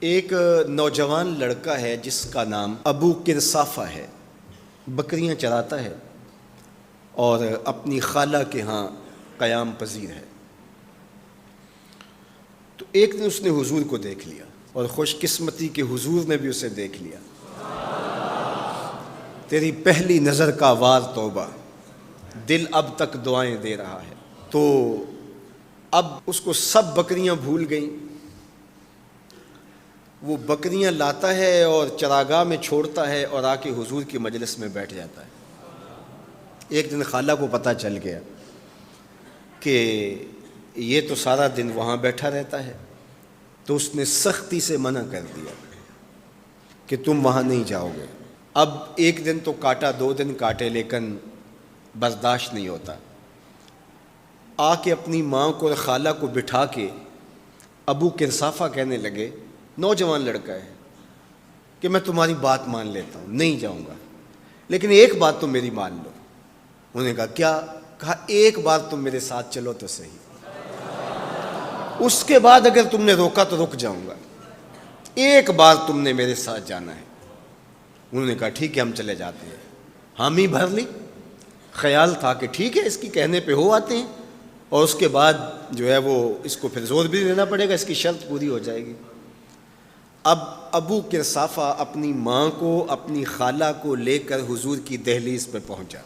ایک نوجوان لڑکا ہے جس کا نام ابو کرصافہ ہے، بکریاں چراتا ہے اور اپنی خالہ کے ہاں قیام پذیر ہے۔ تو ایک دن اس نے حضور کو دیکھ لیا اور خوش قسمتی کہ حضور نے بھی اسے دیکھ لیا۔ تیری پہلی نظر کا وار توبہ، دل اب تک دعائیں دے رہا ہے۔ تو اب اس کو سب بکریاں بھول گئیں، وہ بکریاں لاتا ہے اور چراگاہ میں چھوڑتا ہے اور آ کے حضور کی مجلس میں بیٹھ جاتا ہے۔ ایک دن خالہ کو پتہ چل گیا کہ یہ تو سارا دن وہاں بیٹھا رہتا ہے، تو اس نے سختی سے منع کر دیا کہ تم وہاں نہیں جاؤ گے۔ اب ایک دن تو کاٹا، دو دن کاٹے، لیکن برداشت نہیں ہوتا۔ آ کے اپنی ماں کو اور خالہ کو بٹھا کے ابو کرصافہ کہنے لگے، نوجوان لڑکا ہے، کہ میں تمہاری بات مان لیتا ہوں، نہیں جاؤں گا، لیکن ایک بات تم میری مان لو۔ انہوں نے کہا کیا؟ کہا ایک بار تم میرے ساتھ چلو تو صحیح، اس کے بعد اگر تم نے روکا تو رک جاؤں گا، ایک بار تم نے میرے ساتھ جانا ہے۔ انہوں نے کہا ٹھیک ہے، ہم چلے جاتے ہیں۔ حامی بھر لی، خیال تھا کہ ٹھیک ہے اس کی کہنے پہ ہو آتے ہیں، اور اس کے بعد جو ہے وہ اس کو پھر زور بھی دینا پڑے گا، اس کی شرط پوری ہو جائے گی۔ اب ابو کرصافہ اپنی ماں کو، اپنی خالہ کو لے کر حضور کی دہلیز پہ پہنچا۔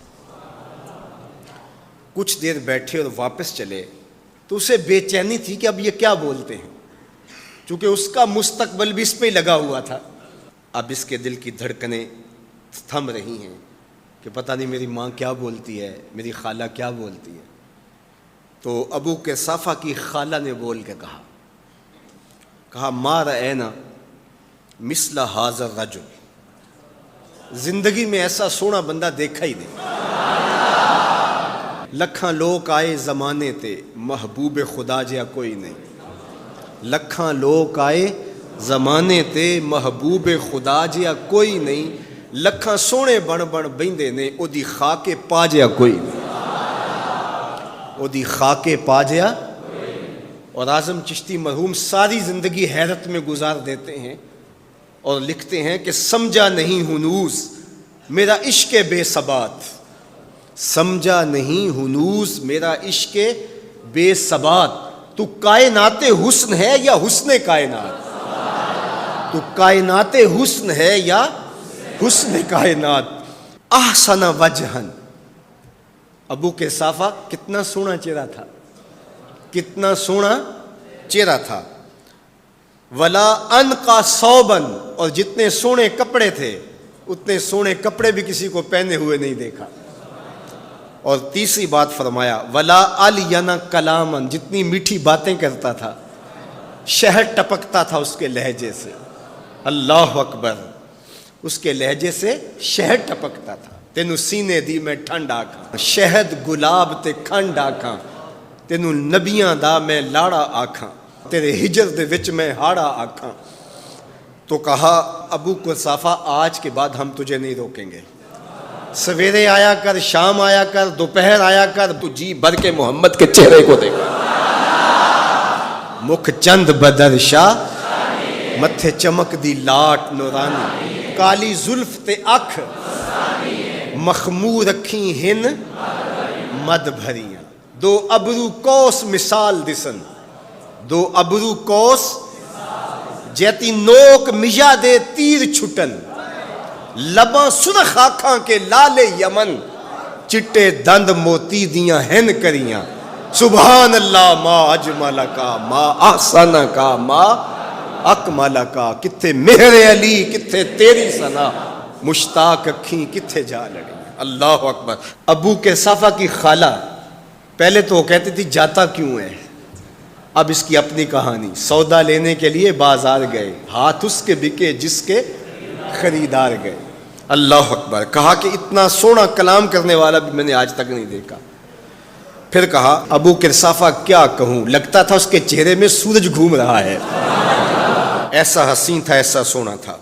کچھ دیر بیٹھے اور واپس چلے تو اسے بے چینی تھی کہ اب یہ کیا بولتے ہیں، چونکہ اس کا مستقبل بھی اس پہ لگا ہوا تھا۔ اب اس کے دل کی دھڑکنیں تھم رہی ہیں کہ پتہ نہیں میری ماں کیا بولتی ہے، میری خالہ کیا بولتی ہے۔ تو ابو کرصافہ کی خالہ نے بول کے کہا ما رأینا مثل ھذا الرجل، زندگی میں ایسا سونا بندہ دیکھا ہی نہیں۔ لکھاں لوگ آئے زمانے تے، محبوب خدا جیا کوئی نہیں۔ لکھاں لوگ آئے زمانے تے، محبوب خدا جیا کوئی نہیں۔ لکھاں سونے بن بن بہندے نے، او دی خاک پا جیا کوئی نہیں، او دی خاک پا جیا۔ اور اعظم چشتی مرحوم ساری زندگی حیرت میں گزار دیتے ہیں اور لکھتے ہیں کہ سمجھا نہیں ہنوز میرا عشق بے ثبات، سمجھا نہیں ہنوز میرا عشق بے ثبات۔ تو کائنات حسن ہے یا حسن کائنات؟ تو کائنات حسن ہے یا حسن کائنات؟ احسن وجہن، ابو کرصافہ کتنا سونا چہرہ تھا، کتنا سونا چہرہ تھا۔ ولا انقا ثوبن، اور جتنے سونے کپڑے تھے اتنے سونے کپڑے بھی کسی کو پہنے ہوئے نہیں دیکھا۔ اور تیسری بات فرمایا ولا الینا کلامن، جتنی میٹھی باتیں کرتا تھا، شہد ٹپکتا تھا اس کے لہجے سے۔ اللہ اکبر، اس کے لہجے سے شہد ٹپکتا تھا۔ تینوں سینے دی میں ٹھنڈ آکھاں، شہد گلاب تے کھنڈ آکھاں، تینوں نبیاں دا میں لاڑا آکھاں، تیرے ہجر دے وچ میں ہاڑا آکھاں۔ تو کہا ابو کرصافہ آج کے بعد ہم تجھے نہیں روکیں گے، سویرے آیا کر، شام آیا کر، دوپہر آیا کر، تو جی بھر کے محمد کے چہرے کو دیکھا۔ مکھ چند بدر شاہ، متھے چمک دی لاٹ نورانی، کالی زلف تے اکھ مخمور رکھی ہن مد بھریاں، دو ابرو کوس مثال دسن، دو ابرو کوس جیتی نوک مجا دے تیر چھٹن، لباں سرخ آنکھاں کے لال یمن، چٹے دند موتی دیاں ہن کریاں۔ سبحان اللہ ما اجمل کا، ما احسن کا، ما اکمل کا۔ کتھے مہر علی، کتھے تیری ثنا، مشتاق اکھیں کتھے جا لڑی۔ اللہ اکبر۔ ابو کرصافہ کی خالہ پہلے تو وہ کہتی تھی جاتا کیوں ہے، اب اس کی اپنی کہانی۔ سودا لینے کے لیے بازار گئے، ہاتھ اس کے بکے جس کے خریدار گئے۔ اللہ اکبر۔ کہا کہ اتنا سونا کلام کرنے والا بھی میں نے آج تک نہیں دیکھا۔ پھر کہا ابو کرصافہ کیا کہوں، لگتا تھا اس کے چہرے میں سورج گھوم رہا ہے، ایسا حسین تھا، ایسا سونا تھا۔